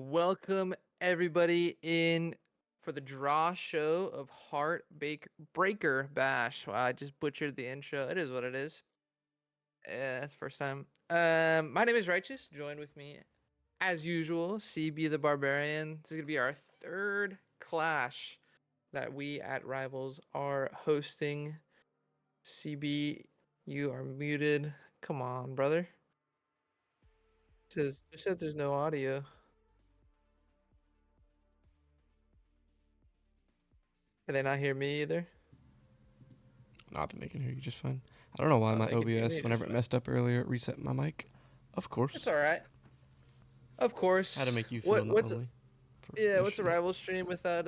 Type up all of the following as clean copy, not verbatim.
Welcome everybody in for the draw show of Heartbreaker Bash. Wow, I just butchered the intro. It is what it is. That's the first time. My name is Righteous. Join with me as usual, CB the Barbarian. This is gonna be our third clash that we at Rivals are hosting. CB, you are muted. Come on, brother. Just said there's no audio. Can they not hear me either? No, I think they can hear you just fine. I don't know why Oh, my they can hear me OBS, just whenever it fine. messed up earlier, it reset my mic. Of It's course. all right. Of How to course. make you feel What not what's lonely for what's a yesterday. rival stream without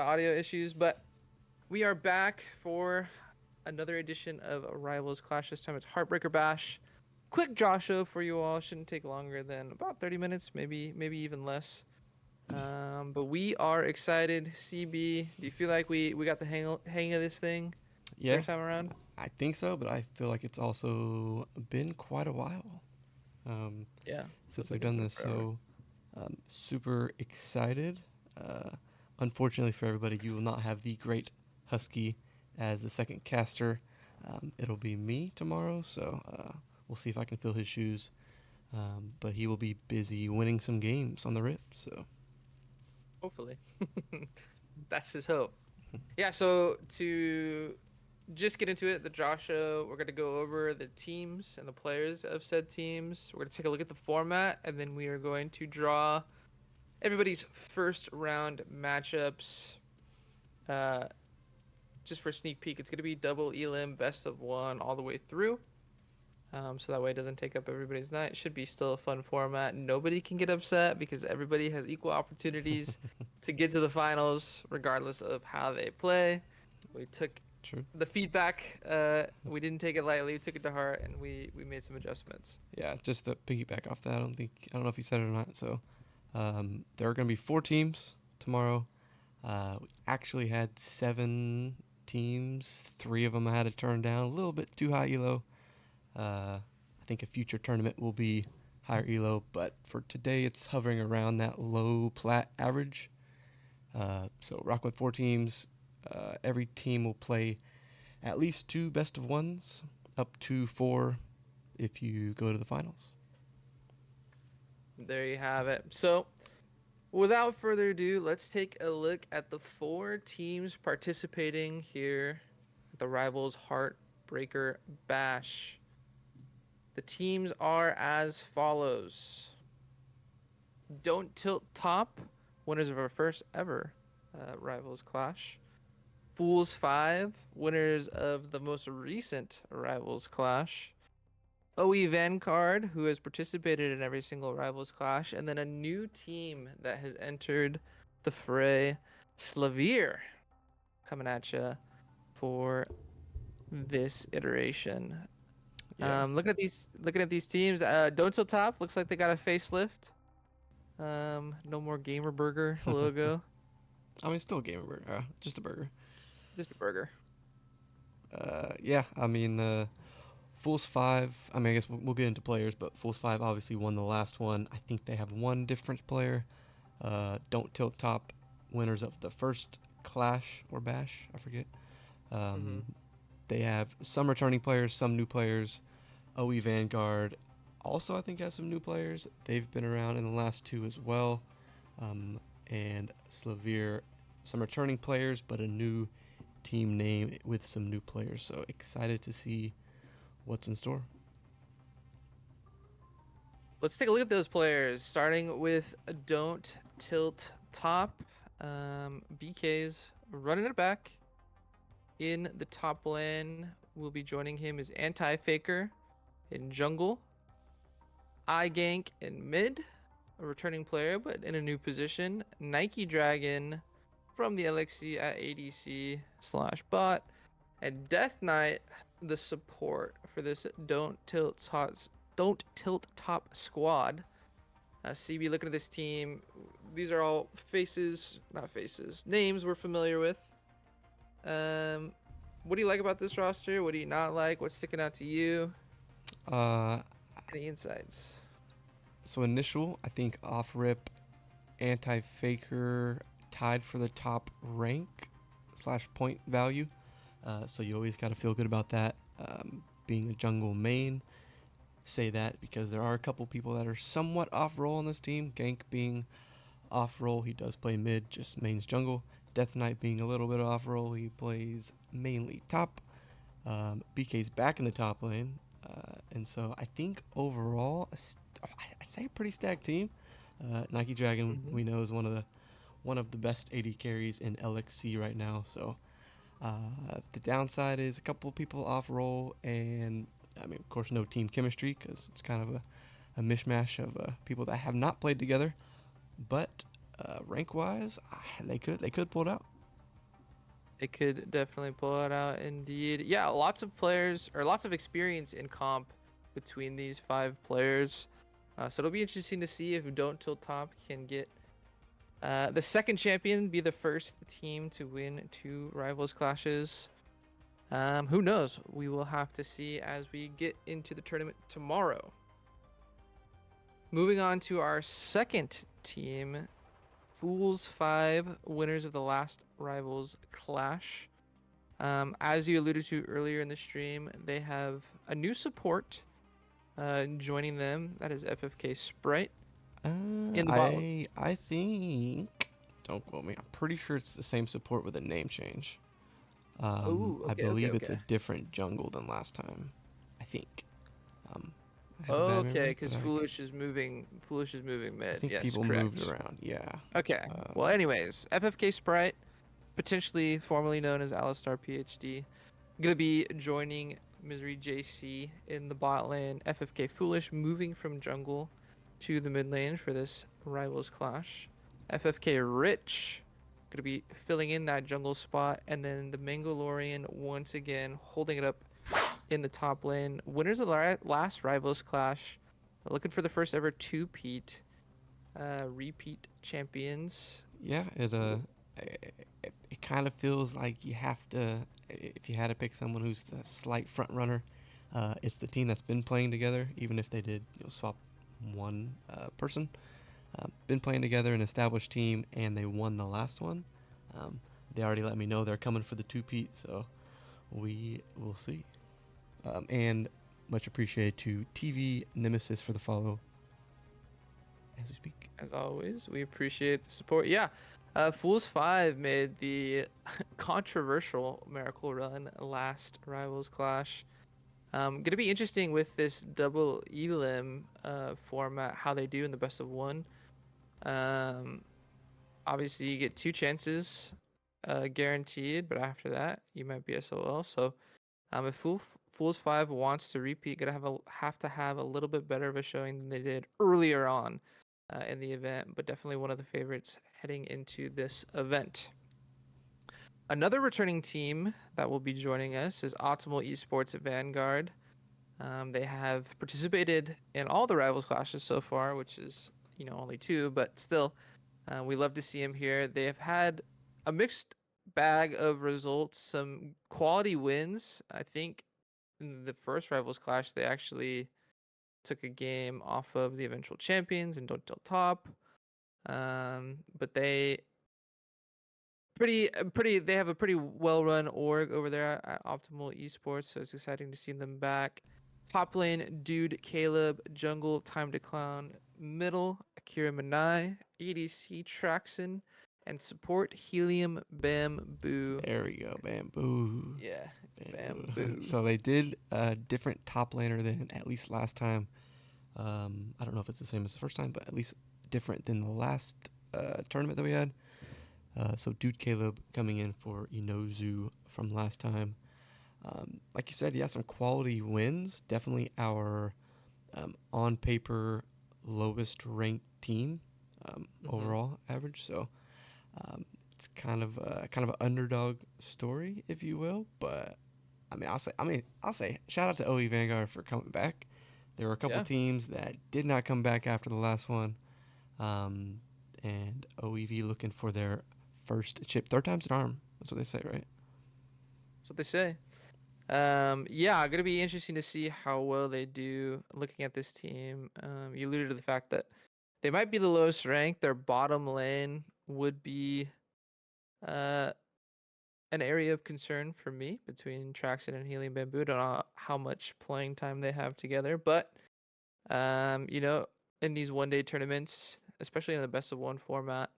audio issues? But we are back for another edition of Rivals Clash. This time it's Heartbreaker Bash. Quick draw show for you all. Shouldn't take longer than about 30 minutes, maybe even less. But we are excited. CB, do you feel like we got the hang of this thing third Yeah, time around? I think so, but I feel like it's also been quite a while um, Yeah, since feels we've like it's done been this. forever. So, super excited. Uh, Unfortunately for everybody, you will not have the great Husky as the second caster. It'll be me tomorrow, so we'll see if I can fill his shoes. But he will be busy winning some games on the Rift, so. Hopefully. That's his hope. Yeah, so to just get into it, the draw show, we're going to go over the teams and the players of said teams. We're going to take a look at the format, and then we are going to draw everybody's first round matchups. Uh, just for a sneak peek, it's going to be double elim, best of one, all the way through. So that way it doesn't take up everybody's night. It should be still a fun format. Nobody can get upset because everybody has equal opportunities to get to the finals, regardless of how they play. We took True. the feedback. We didn't take it lightly. We took it to heart, and we made some adjustments. Yeah, just to piggyback off that, I don't know if you said it or not. So, there are going to be 4 teams tomorrow. We actually had 7 teams. 3 of them I had to turn down, a little bit too high elo. I think a future tournament will be higher elo, but for today it's hovering around that low plat average. So rock with 4 teams. Every team will play at least 2 best of ones, up to 4 if you go to the finals. There you have it. So, without further ado, let's take a look at the four teams participating here at the Rivals Heartbreaker Bash. The teams are as follows. Don't Tilt Top, winners of our first ever Rivals Clash. Fools 5, winners of the most recent Rivals Clash. OE Vanguard, who has participated in every single Rivals Clash. And then a new team that has entered the fray, Slavier, coming at you for this iteration. Yeah. Looking at these teams, Don't Tilt Top looks like they got a facelift. No more Gamer Burger logo, I mean, still a gamer burger, just a burger. just a burger. Yeah, I mean, Fools 5, I mean, I guess we'll get into players, but Fools 5 obviously won the last one. I think they have one different player. Don't Tilt Top, winners of the first Clash or Bash, I forget. hmm Um, they have some returning players, some new players. OE Vanguard also, I think, has some new players. They've been around in the last 2 as well. And Slavier, some returning players, but a new team name with some new players. So excited to see what's in store. Let's take a look at those players, starting with Don't Tilt Top. BK's running it back. In the top lane, we'll be joining him is Anti-Faker in jungle. iGank in mid, a returning player, but in a new position. Nike Dragon from the LXC at ADC slash bot. And Death Knight, the support for this Don't Tilt Top squad. CB, looking at this team, these are all not faces, names we're familiar with. Um, what do you like about this roster? What do you not like? What's sticking out to you? Uh, Any insights? so initial, I think off rip, anti-faker tied for the top rank / point value. So you always got to feel good about that. Being a jungle main, say that because there are a couple people that are somewhat off role on this team. Gank being off role, he does play mid, just mains jungle. Death Knight being a little bit off role, he plays mainly top. BK's back in the top lane, and so I think overall, I'd say a pretty stacked team. Nike Dragon, Mm-hmm. we know, is one of the best AD carries in LXC right now. So the downside is a couple people off role, and I mean, of course, no team chemistry because it's kind of a mishmash of people that have not played together. But rank wise, they could pull it out. It could definitely pull it out indeed. Yeah, lots of players or lots of experience in comp between these five players. So it'll be interesting to see if Don't Tilt Top can get the second champion, be the first team to win two rivals clashes. Who knows? We will have to see as we get into the tournament tomorrow. Moving on to our second team, Fools 5, winners of the last rivals clash. As you alluded to earlier in the stream, they have a new support joining them. That is FFK Sprite in the bot lane. I think. Don't quote me. I'm pretty sure it's the same support with a name change. Oh, I okay, okay, believe it's a okay. different jungle than last time. I think. Um, I have a bad Okay, memory, but because Foolish is moving I mid. think Yes, people moved correct. around. Yeah. Okay. Well, Um, anyways, FFK Sprite, potentially formerly known as Alistar PhD, gonna be joining Misery JC in the bot lane. FFK Foolish moving from jungle to the mid lane for this rivals clash. FFK Rich gonna be filling in that jungle spot, and then the Mangolorian once again holding it up in the top lane. Winners of the last rivals clash, looking for the first ever two-peat, repeat champions. yeah. It kind of feels like you have to, if you had to pick someone who's the slight front runner, it's the team that's been playing together, even if they did swap one person. Been playing together, an established team, and they won the last one. Um, they already let me know they're coming for the two-peat, so we will see. And much appreciated to TV Nemesis for the follow as we speak. As always, we appreciate the support. Yeah, Fools 5 made the controversial Miracle Run last Rivals Clash. Gonna be interesting with this double elim format, how they do in the best of one. Um, Obviously, you get two chances guaranteed, but after that, you might be SOL. So, if Fools 5 wants to repeat, gonna have to have a little bit better of a showing than they did earlier on in the event, but definitely one of the favorites heading into this event. Another returning team that will be joining us is Optimal Esports Vanguard. They have participated in all the rivals clashes so far, which is only two, but still, we love to see them here. They have had a mixed bag of results, some quality wins. I think in the first rivals clash, they actually took a game off of the eventual champions and don't tell top. But they have a pretty well run org over there at Optimal Esports, so it's exciting to see them back. Top lane, Dude Caleb, jungle, Time to Clown, middle, Akira Manai, ADC Traxon, and support Helium Bamboo. There we go, bamboo. Yeah, Bamboo. Bamboo. So they did a different top laner than at least last time. I don't know if it's the same as the first time, but at least different than the last tournament that we had. So Dude Caleb coming in for Inozu from last time. Like you said, yeah, some quality wins. Definitely our on paper lowest ranked team Mm-hmm. overall average. So it's kind of an underdog story, if you will. But I'll say shout out to OE Vanguard for coming back. There were a couple Yeah, teams that did not come back after the last one, um, and OEV looking for their first chip. Third time's an arm. That's what they say, right? that's what they say. Yeah, gonna be interesting to see how well they do looking at this team. You alluded to the fact that They might be the lowest ranked. Their bottom lane would be uh an area of concern for me between Traxxon and Helium Bamboo. Don't know how much playing time they have together, but you know, in these one day tournaments, especially in the best of one format,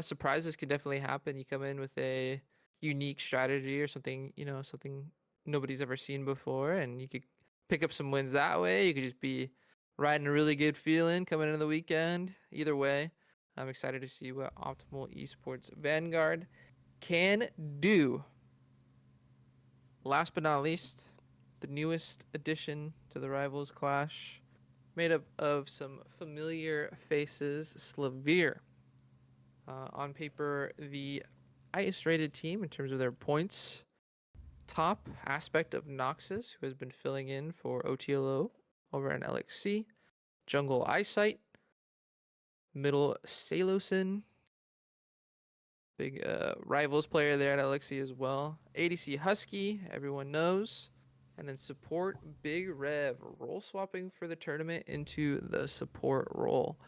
surprises can definitely happen. You come in with a unique strategy or something, something nobody's ever seen before, and you could pick up some wins that way. You could just be riding a really good feeling coming into the weekend. Either way, I'm excited to see what Optimal Esports Vanguard can do. Last but not least, the newest addition to the Rivals Clash, made up of some familiar faces, Slavir. On paper, the highest rated team in terms of their points. Top aspect of Noxus, who has been filling in for OTLO over in LXC. Jungle Eyesight. Middle Salosin. Big Rivals player there at LXC as well. ADC Husky, everyone knows. And then support Big Rev, role swapping for the tournament into the support role.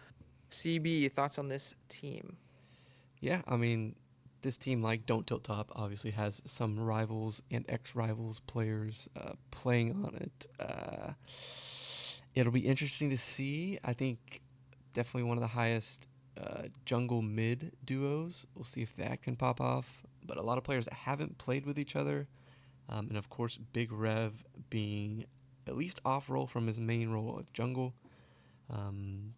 CB, thoughts on this team? Yeah, I mean, this team, like Don't Tilt Top, obviously has some rivals and ex-rivals players playing on it. It'll be interesting to see. I think definitely one of the highest jungle mid duos. We'll see if that can pop off. But a lot of players that haven't played with each other, and of course, Big Rev being at least off role from his main role of jungle. Um,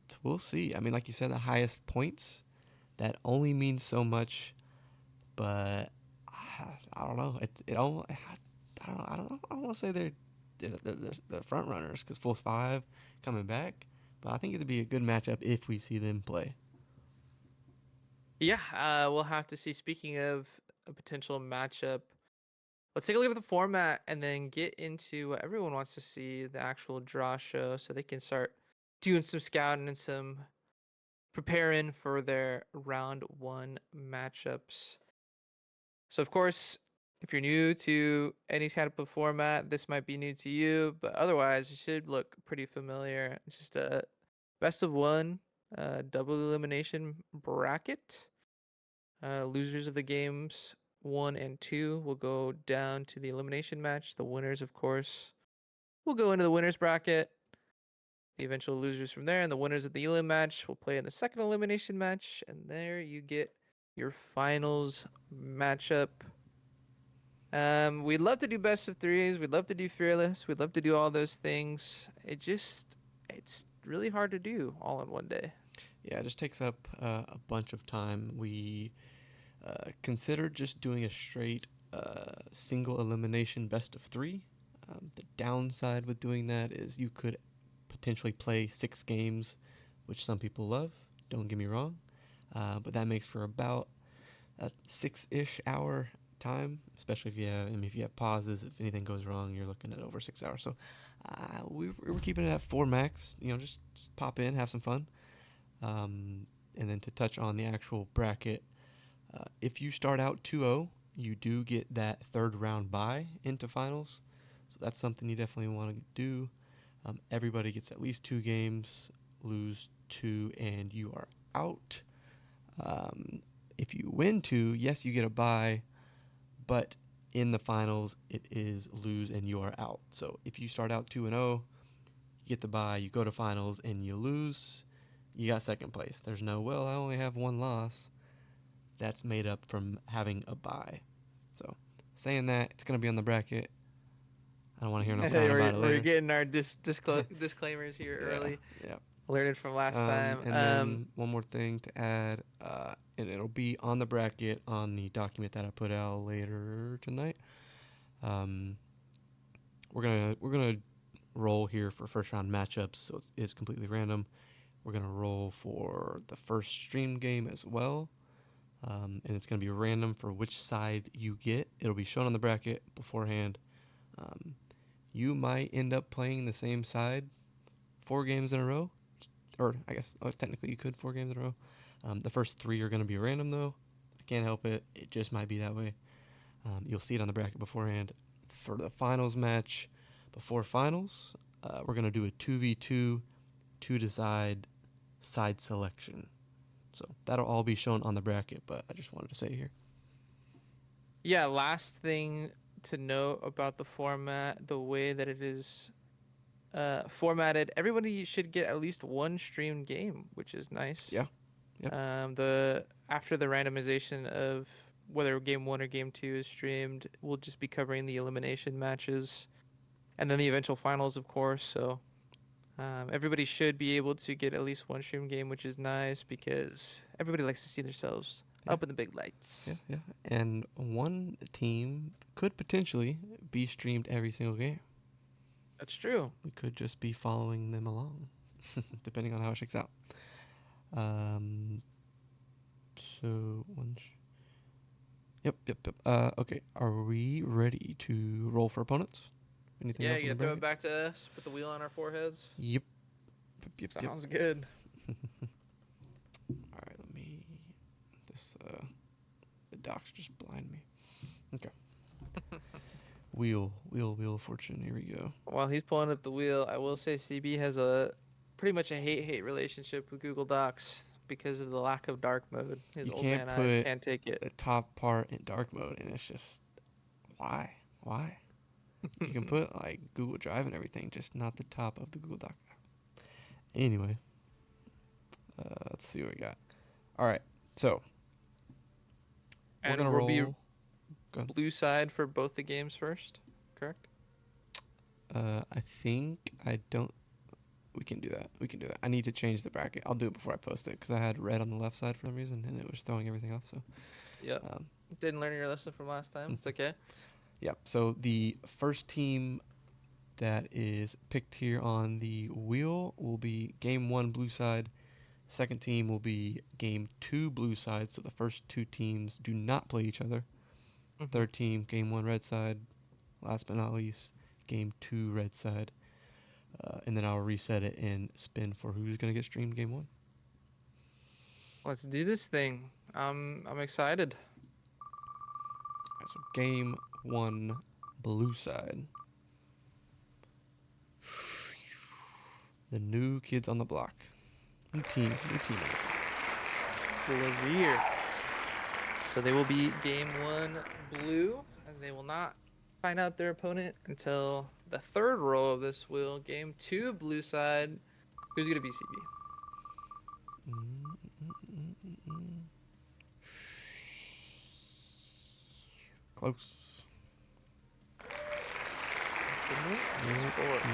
so we'll see. I mean, like you said, the highest points that only means so much, but I don't know. It all I don't know. I don't want to say they're front runners because Force 5 coming back, but I think it'd be a good matchup if we see them play. Yeah, we'll have to see. Speaking of a potential matchup, let's take a look at the format and then get into what everyone wants to see, the actual draw show, so they can start doing some scouting and some preparing for their round one matchups. So, of course, if you're new to any type of format, this might be new to you, but otherwise, it should look pretty familiar. It's just a best of one, double elimination bracket. Losers of the games one and two will go down to the elimination match. The winners, of course, will go into the winners bracket. The eventual losers from there and the winners of the elim match will play in the second elimination match, and there you get your finals matchup. We'd love to do best of threes. We'd love to do fearless. We'd love to do all those things. It's really hard to do all in one day. Yeah, it just takes up a bunch of time. We considered just doing a straight single elimination best of three. The downside with doing that is you could potentially play 6 games, which some people love. Don't get me wrong, but that makes for about a 6-ish hour time, especially if you have, I mean, if you have pauses. If anything goes wrong, you're looking at over 6 hours. So we were keeping it at 4 max. Just pop in, have some fun. And then to touch on the actual bracket, if you start out 2-0, you do get that third round bye into finals. So that's something you definitely want to do. Everybody gets at least 2 games, lose 2, and you are out. If you win 2, yes, you get a bye, but in the finals, it is lose and you are out. So if you start out 2-0, you get the bye, you go to finals, and you lose, you got second place. There's no, well, I only have 1 loss. That's made up from having a bye. So saying that, it's going to be on the bracket. I don't want to hear no crying about it We're later. getting our disclaimers here Yeah, early. yeah. Learned from last time. And then one more thing to add, and it'll be on the bracket on the document that I put out later tonight. Um, we're gonna roll here for first round matchups, so it's completely random. We're gonna roll for the first stream game as well, and it's gonna be random for which side you get. It'll be shown on the bracket beforehand. Um, you might end up playing the same side 4 games in a row, or I guess technically you could 4 games in a row. The first 3 are going to be random though. I can't help it. It just might be that way. You'll see it on the bracket beforehand. For the finals match, before finals, we're going to do a 2v2 to decide side selection. So that'll all be shown on the bracket, but I just wanted to say here. Yeah, last thing to note about the format, the way that it is formatted, everybody should get at least one streamed game, which is nice. Yeah. Yep. The after the randomization of whether game one or game two is streamed, we'll just be covering the elimination matches and then the eventual finals, of course. So everybody should be able to get at least one stream game, which is nice because everybody likes to see themselves Yeah. up in the big Yeah. lights. Yeah. And one team could potentially be streamed every single game. That's true. We could just be following them along, depending on how it shakes out. Um, so one. Yep. Okay. Are we ready to roll for opponents? Anything Yeah, else on you the gotta throw it bracket? back to us, put the wheel on our foreheads. Yep. Sounds good. All right. Let me. This the docs just blind me. Okay. Wheel of fortune. Here we go. While he's pulling up the wheel, I will say CB has a pretty much a hate-hate relationship with Google Docs because of the lack of dark mode. His You old can't man eyes put can't take it. the top part in dark mode, and it's just why? You can put like Google Drive and everything, just not the top of the Google Doc. Anyway, let's see what we got. All right, so we're And gonna we'll be roll. Go ahead. blue side for both the games first, correct? I think I don't. We can do that. I need to change the bracket. I'll do it before I post it because I had red on the left side for some reason and it was throwing everything off. So, Yep. um, Didn't learn your lesson from last time. It's okay. yeah. So the first team that is picked here on the wheel will be game one blue side. Second team will be game two blue side. So the first two teams do not play each other. Mhm. Third team, game one red side. Last but not least, game two red side. And then I'll reset it and spin for who's going to get streamed game one. Let's do this thing. I'm excited. All right, so game one blue side. The new kids on the block. New teammate. Blavir. So they will be game one blue, and they will not find out their opponent until the third row of this wheel. Game two blue side. Who's gonna be CB? Close. Optimal Will be Sports.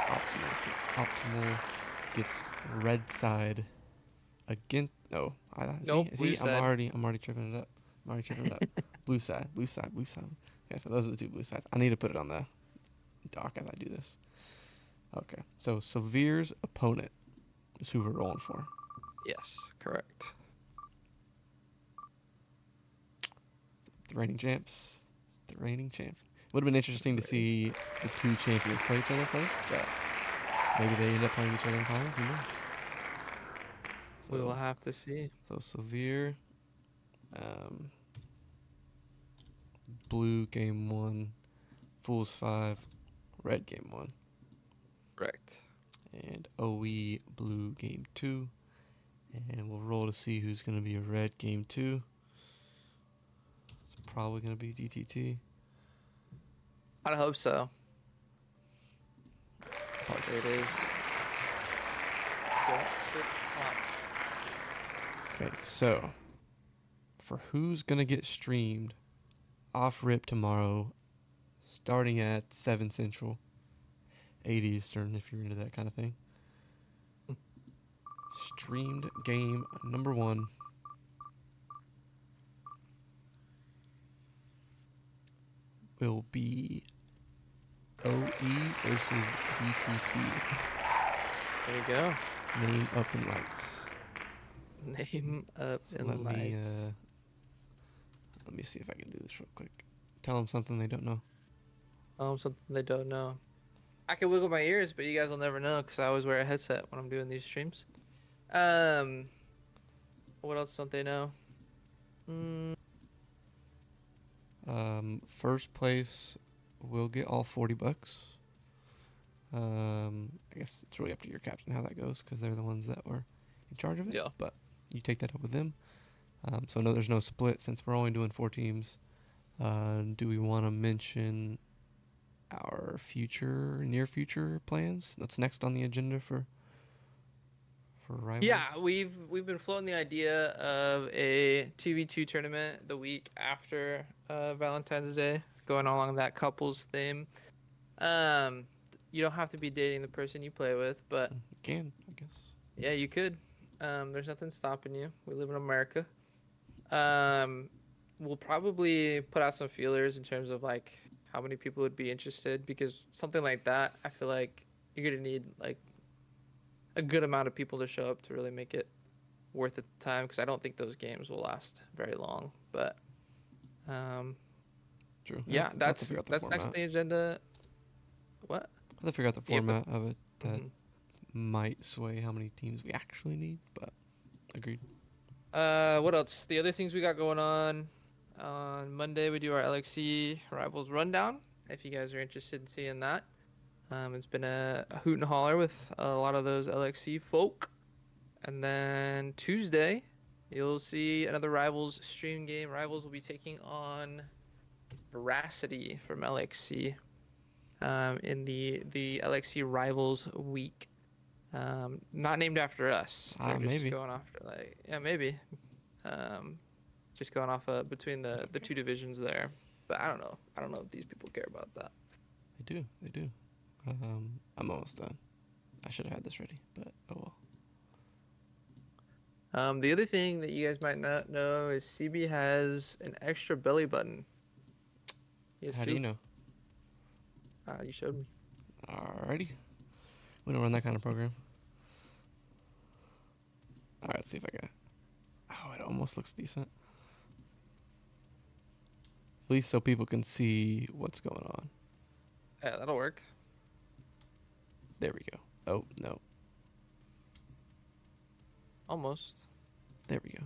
optimal. So optimal gets red side again. No, Nope, blue see. side. I'm already tripping it up. Blue side. Okay, so those are the two blue sides. I need to put it on the dock as I do this. Okay, so Severe's opponent is who we're rolling for. Yes, correct. The reigning champs. Would have been interesting to see the two champions play each other first, but maybe they end up playing each other in finals. Who knows? We will So, have to see. so Severe, blue game one, Fools 5, red game one, Correct. and OE blue game 2. And we'll roll to see who's going to be a red game 2. It's probably going to be DTT. I hope so. Probably There it is. Don't tip top. Okay, so for who's going to get streamed off rip tomorrow, starting at 7 Central, 8 Eastern, if you're into that kind of thing. Streamed game number 1. Will be OE versus DTT. There you go. Name up in lights. Name up So in let lights. me see if I can do this real quick. Tell them something they don't know. Something they don't know. I can wiggle my ears, but you guys will never know because I always wear a headset when I'm doing these streams. What else don't they know? First place will get all $40. I guess it's really up to your captain how that goes because they're the ones that were in charge of it, Yeah. but you take that up with them. So no, there's no split since we're only doing 4 teams. Do we want to mention our near future plans? What's next on the agenda for Yeah, rivals? we've been floating the idea of a 2v2 tournament the week after Valentine's Day, going along that couples theme. Um, you don't have to be dating the person you play with, but You can, I guess. yeah, you could. There's nothing stopping you. We live in America. Um, we'll probably put out some feelers in terms of like how many people would be interested because something like that, I feel like you're gonna need like a good amount of people to show up to really make it worth the time because I don't think those games will last very long. But um, True. yeah, I have to that's figure out the that's next on format. the agenda. What? I have to figure out the You have to. format of it that Mhm. might sway how many teams we actually need, but agreed. What else? The other things we got going on Monday we do our LXC Rivals Rundown. If you guys are interested in seeing that, it's been a hoot and holler with a lot of those LXC folk. And then Tuesday, you'll see another Rivals stream game. Rivals will be taking on Veracity from LXC in the LXC Rivals Week. Not named after us. They're just Maybe. going after like yeah maybe. Um, just going off between the Okay. two divisions there. But I don't know. I don't know if these people care about that. They do. They do. I'm almost done. I should have had this ready, but oh well. The other thing that you guys might not know is CB has an extra belly button. He has How do you two. know? You showed me. Alrighty. We don't run that kind of program. Alright, let's see if I got. Oh, it almost looks decent. At least so people can see what's going on. Yeah, that'll work. There we go. Oh, no. Almost. There we go.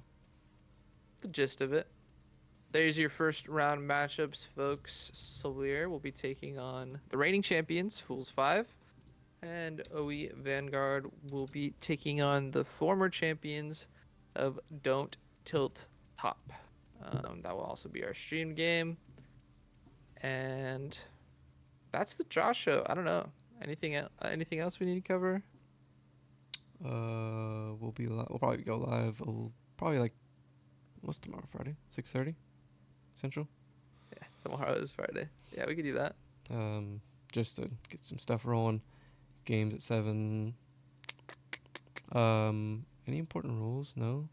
The gist of it. There's your first round matchups, folks. Solier will be taking on the reigning champions, Fools 5. And OE Vanguard will be taking on the former champions of Don't Tilt Top. That will also be our stream game. And that's the draw show. I don't know. Anything else we need to cover? We'll probably go live. Probably like what's tomorrow? Friday, 6:30 Central. Yeah, tomorrow is Friday. Yeah, we could do that. Um, just to get some stuff rolling. Games at 7. Any important rules? No.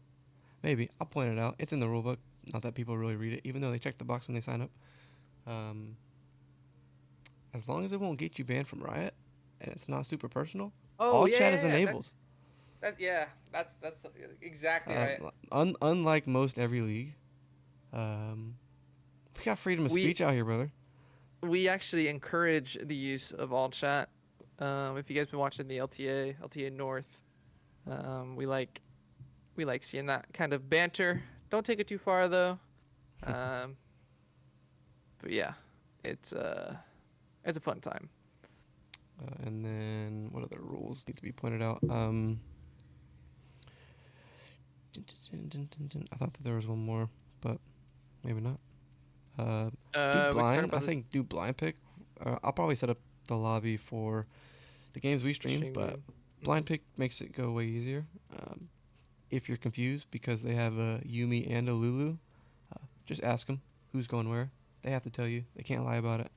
Maybe I'll point it out. It's in the rule book. Not that people really read it, even though they check the box when they sign up. Um, as long as it won't get you banned from Riot, and it's not super personal, Oh all yeah, chat is yeah, yeah. enabled. That's exactly right. Unlike most every league, we got freedom of We speech out here, brother. we actually encourage the use of all chat. If you guys been watching the LTA North, um, we like we like seeing that kind of banter. Don't take it too far though. Um, but yeah, it's it's a fun time. And then what other rules need to be pointed out? I thought that there was one more, but maybe not. Do We can talk blind. I about the think do blind pick. I'll probably set up the lobby for the games we stream, stream but game. blind pick makes it go way easier. If you're confused because they have a Yumi and a Lulu, just ask them who's going where. They have to tell you. They can't lie about it.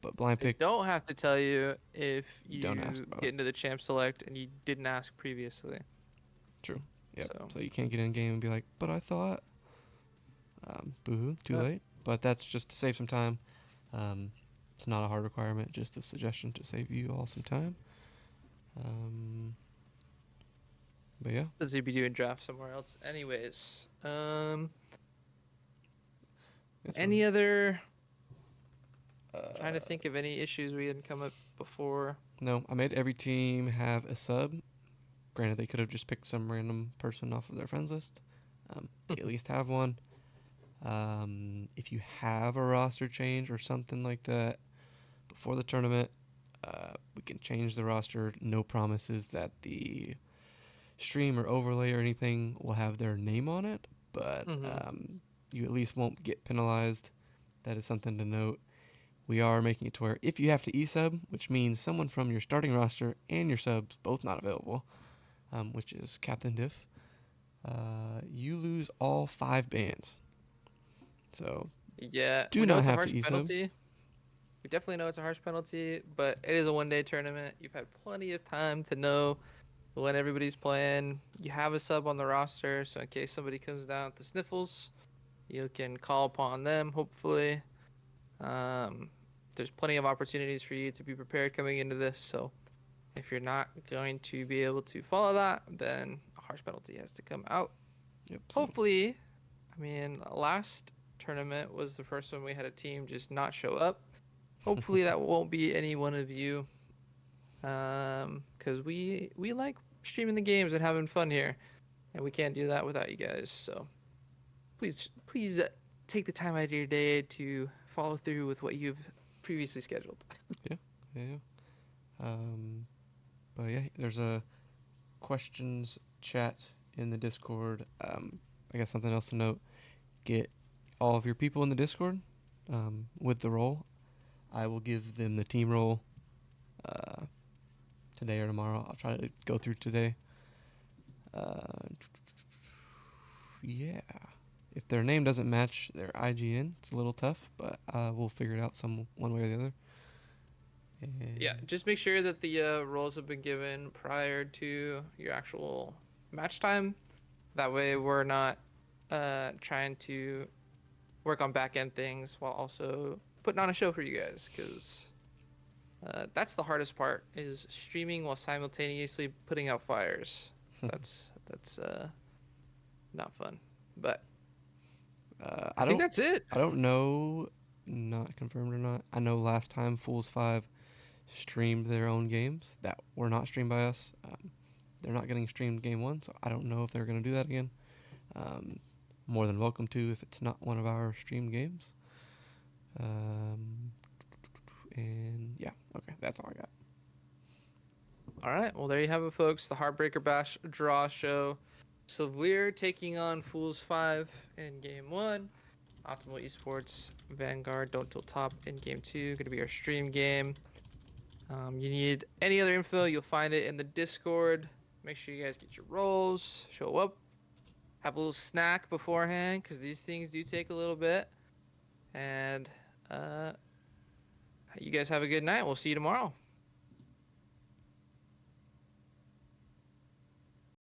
But blind They pick, don't have to tell you if don't ask you about get it. into the champ select and you didn't ask previously. True. Yep. So, So you can't get in game and be like, but I thought. Boo-hoo, too uh, late. But that's just to save some time. Um, it's not a hard requirement, just a suggestion to save you all some time. Um, but yeah, the ZB doing draft somewhere else. Anyways, that's any really. other? Trying to Uh, think of any issues we hadn't come up before. no, I made every team have a sub. Granted, they could have just picked some random person off of their friends list. They at least have one. If you have a roster change or something like that before the tournament, we can change the roster. No promises that the stream or overlay or anything will have their name on it, but Mm-hmm. you at least won't get penalized. That is something to note. We are making it to where if you have to e-sub, which means someone from your starting roster and your subs both not available, which is Captain Diff, you lose all 5 bans. So Yeah, do we know not it's a have to harsh e-sub. penalty. We definitely know it's a harsh penalty, but it is a one-day tournament. You've had plenty of time to know when everybody's playing. You have a sub on the roster, so in case somebody comes down with the sniffles, you can call upon them, hopefully. Um, there's plenty of opportunities for you to be prepared coming into this, so if you're not going to be able to follow that, then a harsh penalty has to come out. Yep. So Hopefully, I mean, last tournament was the first one we had a team just not show up. Hopefully that won't be any one of you. Because we like streaming the games and having fun here, and we can't do that without you guys. So please take the time out of your day to follow through with what you've previously scheduled. yeah, yeah, yeah. Um, but yeah, there's a questions chat in the Discord. I guess something else to note: get all of your people in the Discord with the role. I will give them the team role uh, today or tomorrow. I'll try to go through today. Uh, yeah. If their name doesn't match their IGN, it's a little tough, but we'll figure it out some one way or the other. Yeah, And just make sure that the roles have been given prior to your actual match time. That way, we're not trying to work on back end things while also putting on a show for you guys, because that's the hardest part is streaming while simultaneously putting out fires. That's not fun. But I I think don't that's it. I don't know, not confirmed or not. I know last time Fools 5 streamed their own games that were not streamed by us. They're not getting streamed game one, so I don't know if they're going to do that again. Um, More than welcome to if it's not one of our streamed games. Um, and yeah, okay, that's all I got. All right. Well, there you have it, folks. The Heartbreaker Bash draw show. Severe taking on Fools 5 in game one. Optimal Esports Vanguard Don't Tilt Top in game two. Going to be our stream game. You need any other info, you'll find it in the Discord. Make sure you guys get your rolls, show up, have a little snack beforehand, because these things do take a little bit. And you guys have a good night. We'll see you tomorrow.